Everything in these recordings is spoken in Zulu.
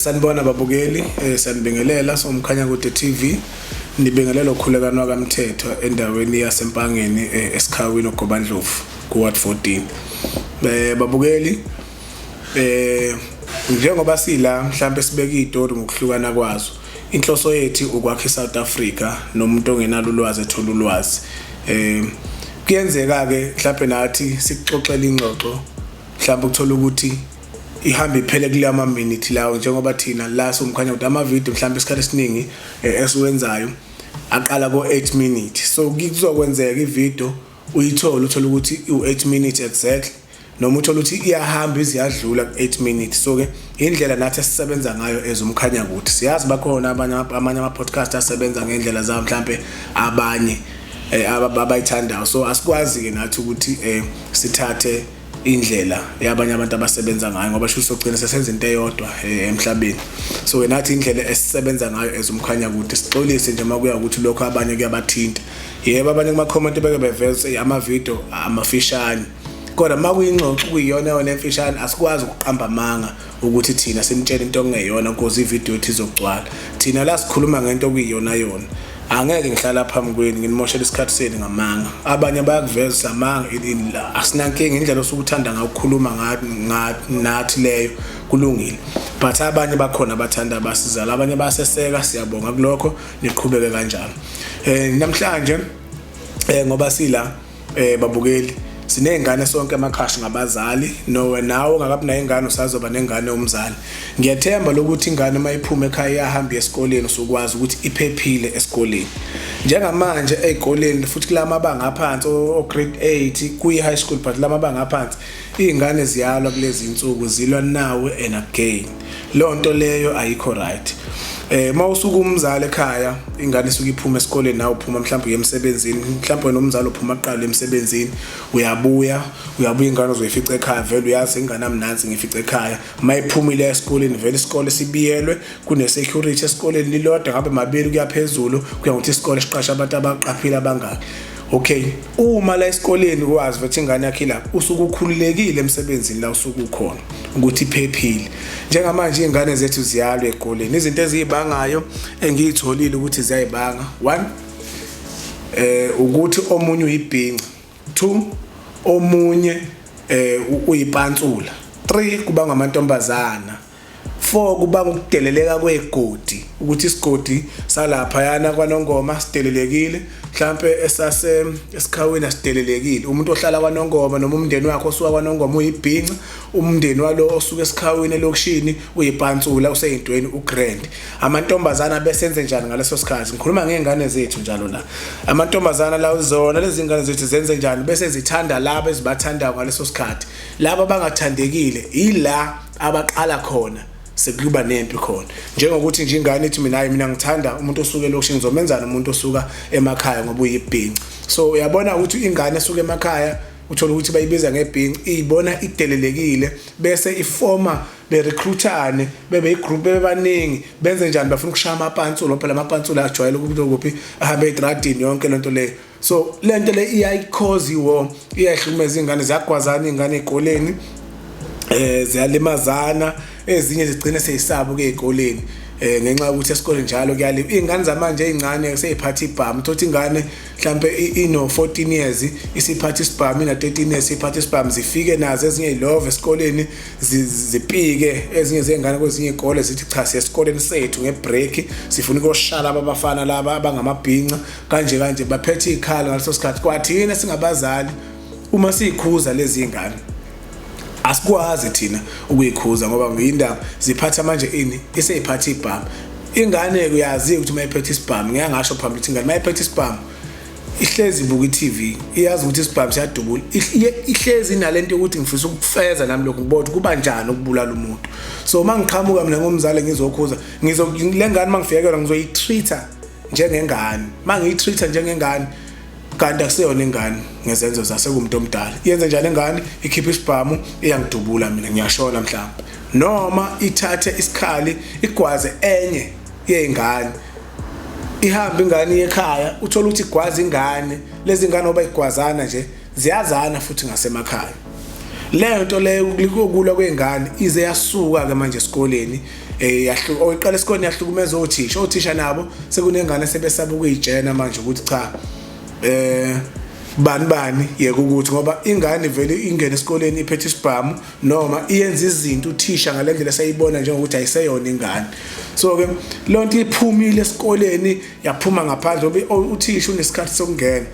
Sanibona babukeli, sanibingelela somkhanya kude TV. Nibingelela ukukhulekana kwaMthetho endaweni yaseMpangeni esikhawini oGobandlovu kuWard 14. Babukeli, njengoba sila mhlambe sibeke izitori ngokuhlukana kwazo. Inhloso yethu ukwakha iSouth Africa nomuntu ongenalo ulwazi ethola ulwazi. Kuyenzeka ke mhlambe nathi sikuxoxela ingxoxo mhlambe ukuthola ukuthi ihamba iphele kulama minute lawo njengoba thina la somkhanya ukuthi ama video mhlambe isikhathi esiningi esiwenzayo aqala ko 8 minutes. So kuzokwenzeka ivideo uyithola uthola ukuthi u8 minutes exactly noma uthola ukuthi iyahamba iziyadlula ku8 minutes. So ke indlela nathi esisebenza ngayo ezomkhanya ukuthi siyazi bakhona amanye ama podcast asebenza ngendlela zabo mhlambe abanye abayithandayo. So asikwazi ke nathi ukuthi sithathe indlela yabanye abantu abasebenza ngayo ngoba sho sogcina sesenza into eyodwa emhlabeni. So nathi indlela esisebenza ngayo ezomkhanya ukuthi sixolise nje makuya ukuthi lokho abanye kuyabathinta. Yebo abanye kuma comment beke beveze ama video amafishane kodwa makuyingxoxo kuyiyona yona emfishane asikwazi ukuqamba amanga ukuthi thina sinitshela into okungeyona because ivideo ithi izogcwala. Thina la sikhuluma ngento okuyiyona yona. Angeke ngihlala phambi kwenu nginimoshela isikhathi senu ngamanga. Abanye bayakuveza amanga asinankinga indlela osukuthanda ngakukhuluma nathi leyo kulungile. But abanye bakhona abathanda abasiza, abanye baseseka, siyabonga kulokho niqhubeke kanjalo. Namhlanje ngoba sila babukeli sinengane sonke emakhashi ngabazali nowe nawo ngakabi na ingane usazoba nengane umzali. Ngiyathemba lokuthi ingane mayiphuma ekhaya iyahamba esikoleni usukwazi ukuthi iphephile esikoleni. Njengamanje ezikoleni futhi kulama banga aphansi o grade 8 kuyi high school but lama banga aphansi izingane ziyalwa kulezi insuku zilwa nawe and again. Lonto leyo ayikho right. Mawusuka umzali ekhaya ingane isuka iphuma esikoleni nawe uphuma mhlawumbe emsebenzini mhlawumbe nomzali uphuma aqala emsebenzini uyabuya ingane uzoyifica ekhaya vele uyazi ingane amnanzi ngifica ekhaya mayiphumile esikoleni vele isikole sibiyelwe kune security esikoleni lilodwa ngabe mabili kuyaphezulu kuya ngokuthi isikole siqasha abantu abaqaphile abangaki. Okay, uma la esikoleni wazi ukuthi ingane yakhe la usuku ukhululekile emsebenzini la usuku ukhona ukuthi iphephile. Njengamanje ingane zethu ziyalwa ezikoleni izinto ezibangayo engiyitholile ukuthi ziyayibanga. 1 ukuthi omunye uyibhinqa. 2 omunye uyipantsula. 3 kubanga amantombazana. 4 kubanga ukudeleleka kwegodi ukuthi isigodi salapha yana kwaNongoma sidelelekile mhlambe esikhawini asidelelekile. Umuntu ohlala kwaNongoma noma umndeni wakhe osuka kwaNongoma uyibhinqa, umndeni walo osuka esikhawini elokishini uyipantsula useyintweni ugrand. Amantombazana besenze njani ngaleso sikhathi? Ngikhuluma ngezingane zethu njalo la. Amantombazana la zona lezi ngane zethu zenze njani bese zithanda laba ezibathandayo ngaleso sikhathi. Laba abangathandekile ila abaqala khona sekuba nempi khona. Njengokuthi nje ingane ethi mina ngithanda umuntu osuka elokishini ngizomenzana umuntu osuka emakhaya ngoba uyibhinqa. So uyabona ukuthi ingane esuka emakhaya uthola ukuthi bayibiza ngebhinqa izibona idelelekile bese ifoma berecruitane bebe igroup bebaningi benze njani bafuna ukushaya amapantsulo phela amapantsulo ajwayele ukuthi kuphi ahambe edradini yonke lento le. So lento le iyayicause iwo iyahlumeza ingane ziyagwazana ingane ezikoleni ziyalimazana ezinye zigcina seyisaba ke ezikoleni ngenxa ukuthi esikoleni njalo kuyaliwa. Izingane zamanje ezincane seyiphatha ibhamu thothi ingane mhlambe ino 14 years isiphatha isibhamu ina 13 years isiphatha isibhamu zifike nazo ezinye ilove esikoleni zipike ezinye zengane kwezinye izikole zithi cha sesikoleni sethu ngebreak sifuna ukoshala abafana laba abangamabhinqa kanje baphethe ikhala ngaleso sikhathi kwathina singabazali uma sikhuza lezi ingane asikwazi thina ukuyikhuza ngoba ngiyindaba ziphatha manje ini iseyiphatha ibhamu. Ingane uyazi ukuthi mayiphethe isibhamu ngiyangasho phambili ukuthi ingane mayiphethe isibhamu ihlezi ibuka iTV iyazi ukuthi isibhamu siyadubula ihlezi inalento ukuthi ngifisa ukufeza nami lokho ngibona ukuthi kuba njani ukubulala umuntu. So mangiqhamuka mina ngomzali ngizokhuza lengane mangifikelwa ngizoyitreata njengengane mangiyitreata njengengane kanti akuseyona ingane ngezenzo zasekumuntu omdala. Yenze njalo ingane ikhipha isibhamu iyangidubula mina ngiyashona mhlawumbe noma ithathe isikhali igwaze enye yezingane ihamba ingane ekhaya uthola ukuthi igwaza ingane lezi ngane oba igwazana nje ziyazana futhi ngasemakhaya. leyo nto leyo kulwa kwengane ize yasuka ke manje esikoleni yahluka oyiqala esikoleni yahlukumeza othisha nabo sekunengane sebesaba ukuyijena manje ukuthi cha bani yeke ukuthi ngoba ingane vele ingene esikoleni iphethe isibhamu noma iyenza izinto uthisha ngalendlela sayibona njengokuthi ayiseyona ingane. So ke lonto iphumile esikoleni yaphuma ngaphandle uthisha unesikhathi sokungena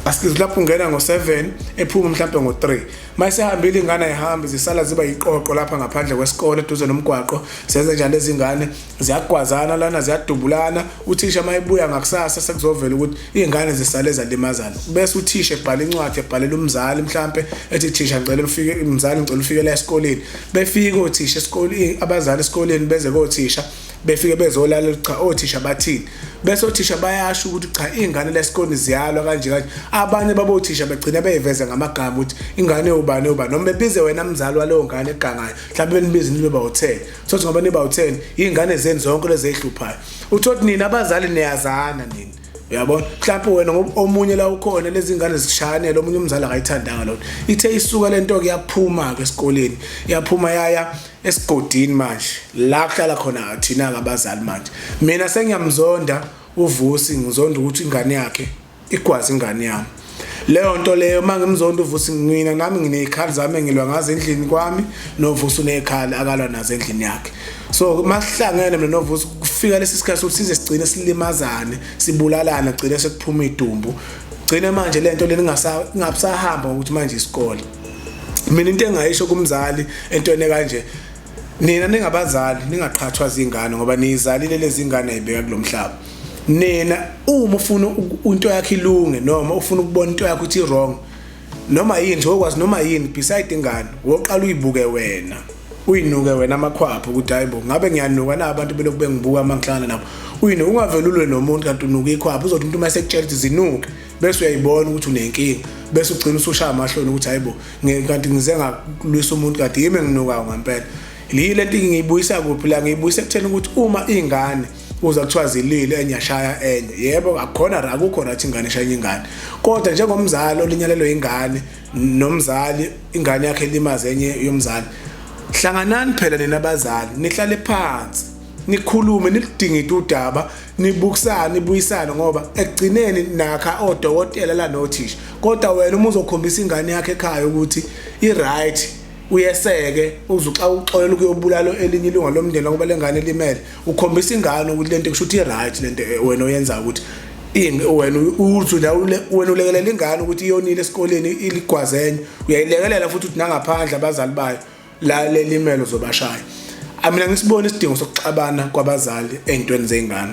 asikizi lapho ungena ngo7 ephuma mhlawumbe ngo3 mase hambile ingane ayihambi zisala ziba iqoqo lapha ngaphandle kwesikole eduze nomgwaqo senze njalo lezi ngane ziyagwazana lana ziyadubulana uthisha mayibuya ngakusasa sekuzovela ukuthi izingane zisale zalimazana bese uthisha ebhala incwadi ebhalela umzali mhlawumbe ethi thisha ngicela ufike umzali ngicela ufike la esikoleni befika othisha esikoleni abazali esikoleni beze kothisha befike bezolala cha othisha bathini bese othisha bayasho ukuthi cha izingane lesikole ziyalwa kanje abanye babothisha begcina beyiveza ngamagama ukuthi ingane ubani noma bebize wena mzali waleyo ngane egangayo mhlawumbe benibize nibe bawu10 sothi ngoba niba u10 izingane zeni zonke lezi ehluphayo uthothi nina abazali niyazana nini uyabona mhlawumbe wena omunye la ukhona lezi ngane zishayanele omunye umzali akayithandanga lona ithe isuka lento ke yaphuma ke esikoleni yaphuma yaya esigodini manje la kuhlala khona thina abazali manje mina sengiyamzonda uVusi ngizonda ukuthi ingane yakhe igwazi ingane yami leyo nto leyo mangimzonda uVusi mina nami nginezikhali zami engilwa ngazo endlini kwami noVusi unezikhali akalwa nazo endlini yakhe. So masihlangene mina noVusi kufika lesi sikhathi ukuthi size sigcine silimazane sibulalana gcine sekuphuma idumbu gcine manje lento leni ngasahamba ukuthi manje isikole mina into engayisho kumzali entweni kanje nina ningabazali ningaqhathwa zingane ngoba nizalile lezi ngane ayibeka kulomhlaba nina uma ufuna into yakhe ilunge noma ufuna ukubona into yakhe ukuthi wrong noma yini nje okwazi noma yini beside ingane woqala uyibuke wena uyinuke wena amakhwapho ukuthi hayibo ngabe ngiyanuka nabantu belokhu bengibuka amanhlana nabo uyinuka ungavelulwe nomuntu kanti unuka ikhwapho uzothi umuntu mase ekutshela ukuthi zinuke bese uyayibona ukuthi unenkinga bese ugcina usushaya amahloni ukuthi hayibo kanti ngize ngakulwisa umuntu kanti yimi nginuka ngempela lile nto ngiyibuyisa kuphi la ngiyibuyisa ekuthena ukuthi uma ingane uza kuthiwa zilile enyashaya enye yebo akukhona akukho rathi ingane eshaya ingane kodwa njengomzali olinyalelo ingane nomzali ingane yakhe limaze enye yomzali hlanganani phela nina abazali nihlale phansi nikhulume nilidingide udaba nibukisana nibuyisana ngoba ekugcineni nakha odokotela la nothisha kodwa wena uma uzokhombisa ingane yakhe ekhaya ukuthi i-right uyeseke uzuxa uxolela ukuyobulalo elinye ilunga lomndeni ngoba lengane elimele ukhombisa ingane ukuthi lento kusho ukuthi i-right lento wena oyenza ukuthi wena uzula wena ulekelela ingane ukuthi iyonile esikoleni iligwazenye uyayilekelela futhi uthi nangaphandle abazali bayo la lelimelo zobashaya mina ngisibona isidingo sokuxabana kwabazali ezintweni zengane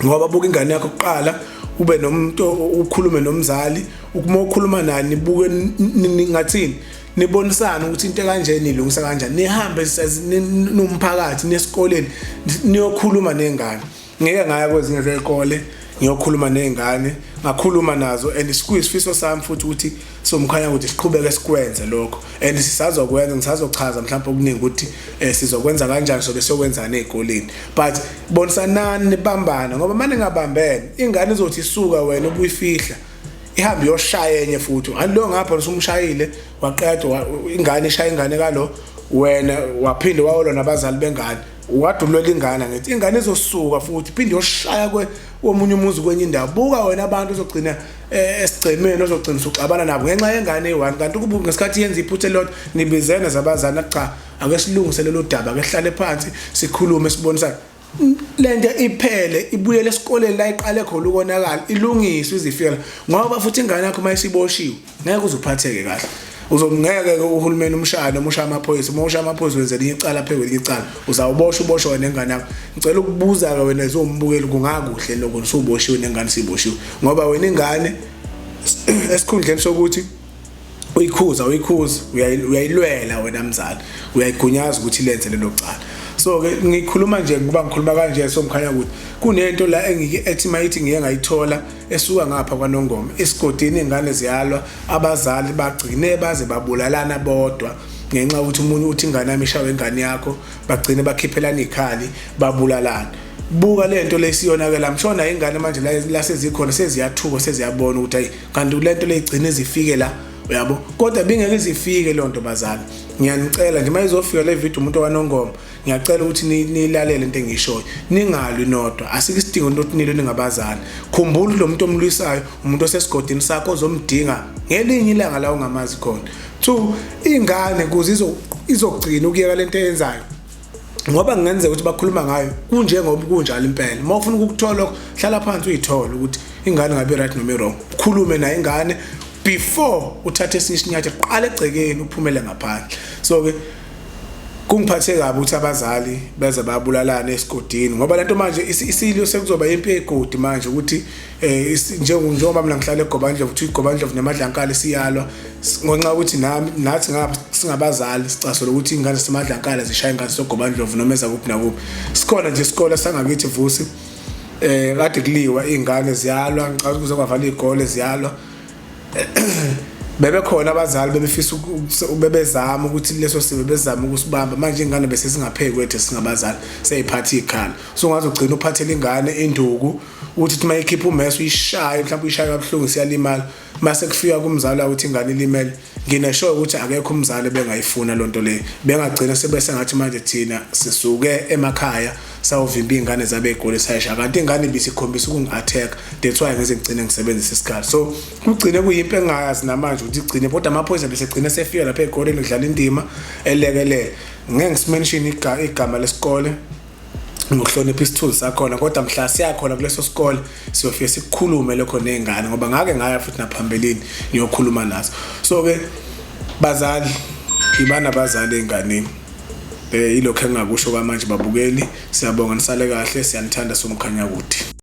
ngoba buka ingane yakho kuqala ube nomuntu ukhulume nomzali ukuma ukhuluma naye nibuke ningathini nibonisana ukuthi into kanjeni ilungisa kanjani nihambe nomphakathi nesikoleni niyokhuluma nengane ngeke ngaya kwezinye zezikole ngiyokhuluma nengane ngakhuluma nazo and sikuyisifiso sami futhi ukuthi somkhanya ukuthi siqhubeke sikwenze lokho and sisazokwenza ngisazochaza mhlawumbe okuningi ukuthi sizokwenza kanjani sobe siyokwenza nezikoleni but bonisanani nibambana ngoba manje ngabambene ingane izothi isuka wena ubuyifihla ihambe yoshaya enye futhi alo ngapha usumshayile waqeda ingane ishaya ingane kalo wena waphinde wawolo nabazali bengane wadulwela ingane ngithi ingane izosuka futhi phinde yoshaya komunye umuzi kwenye indawo buka wena abantu uzogcina esigcemeni ozogcina uxabana nabo ngenxa yengane eyi1 kanti kubuka ngesikhathi yenza iphuthe lot nibizene zabazana cha ake silungise lelo daba ake sihlale phansi sikhulume sibonisane lento iphele ibuyele esikoleni la iqale khona ukonakala ilungiswe izifikela ngoba futhi ingane yakho mayisiboshiwe ngeke uzuphatheke kahle uzongeke uhulumeni umshaya noma ushaya amaphoyisa uma ushaya amaphoyisa wenzela icala phezulu icala uzawuboshwa wena nengane yakho ngicela ukubuza ke wena ezombukeli kungakuhle lokho usuboshiwe nengane siboshiwe ngoba wena ingane esikhundleni sokuthi uyikhuza uyayilwela wena mzali uyayigunyaza ukuthi lenze lelo cala. So ke ngikhuluma nje ngoba ngikhuluma kanje somkhanya ukuthi kunento la ethi mayithi ngiye ngayithola esuka ngapha kwaNongoma esigodini ingane ziyalwa abazali bagcine baze babulalana bodwa ngenxa ukuthi umunye uthi ingane yami ishawe ingane yakho bagcine bakhiphelana ikhali babulalana buka lento lesiyonakela mshona ingane manje la sezikhona seziyathuka seziyabona ukuthi hayi kanti lento leyigcine zifike la uyabo. Kodwa bingeke izifike le nto bazali, ngiyanicela nje mayizofika le video umuntu waNongoma, ngiyacela ukuthi nilalele into engishoyo, ningalwi nodwa, asike isidingo ukuthi nilo ningabazali. Khumbula lo muntu omlwisayo umuntu osesigodini sakho ozomdinga ngelinye ilanga la ungamazi khona. 2, ingane kuze izogcina ukuyeka lento eyenzayo, ngoba ngenzeka ukuthi bakhuluma ngayo kunjengoba kunjalo impela. Uma ufuna ukukuthola hlala phansi uyithola ukuthi ingane ngabe right noma wrong, ukhulume nayo ingane before uthathe esinye isinyathelo, qala egcekeni uphumele ngaphandle. So ke kungiphathe kabi ukuthi abazali beze babulalana esigodini, ngoba lento manje isililo sekuzoba impi egodi manje ukuthi njengoba mina ngihlala eGobandlovu, ukuthi iGobandlovu neMadlankala siyalwa ngonxa ukuthi nathi singabazali sicasula ukuthi ingane zeMadlankala zishaya ingane zeGobandlovu noma ezakuphi nakuphi. Sikhona nje isikole sangakithi Vusi, kade kuliwa ingane ziyalwa, ngicela ukuze kwavala igole ziyalwa. Bebe khona abazali bebefisa bebezama ukuthi leso sibe bezama ukusibamba, manje ingane bese singapheki kwethu singabazali seyiphatha ikhala. So ungaze ugcina uphathele ingane induku ukuthi uma ikhipha umeso uyishaye, mhlawumbe uyishaye kabuhlungu siyalimala, mase kufika kumzali ukuthi ingane ilimele. Nginesho ukuthi akekho umzali bengayifuna lonto le, bengagcina sebese ngathi manje thina sisuke emakhaya sawuvimba ingane zabe egoli sayisha, kanti ingane bisikhombisa ukungi-attack. That's why ngize ngicine ngisebenzisa isikhala. So kugcine kuyimpe engayazi namanje ukuthi igcine, kodwa amaphoyisa bese gcina sefika lapha egoleni kudlala indima elekelele. Ngeke ngisimention igama lesikole ngokuhlonipha isithunzi sakhona, kodwa mhla siyakhona kuleso sikole siyofika sikukhulume lokho nezingane, ngoba ngake ngaya futhi naphambilini ngiyokhuluma nazo. So ke bazali, ibana abazali enganeni, ilokho engakusho kwamanje babukeli. Siyabonga nisale kahle, siyanithanda somkhanya kude.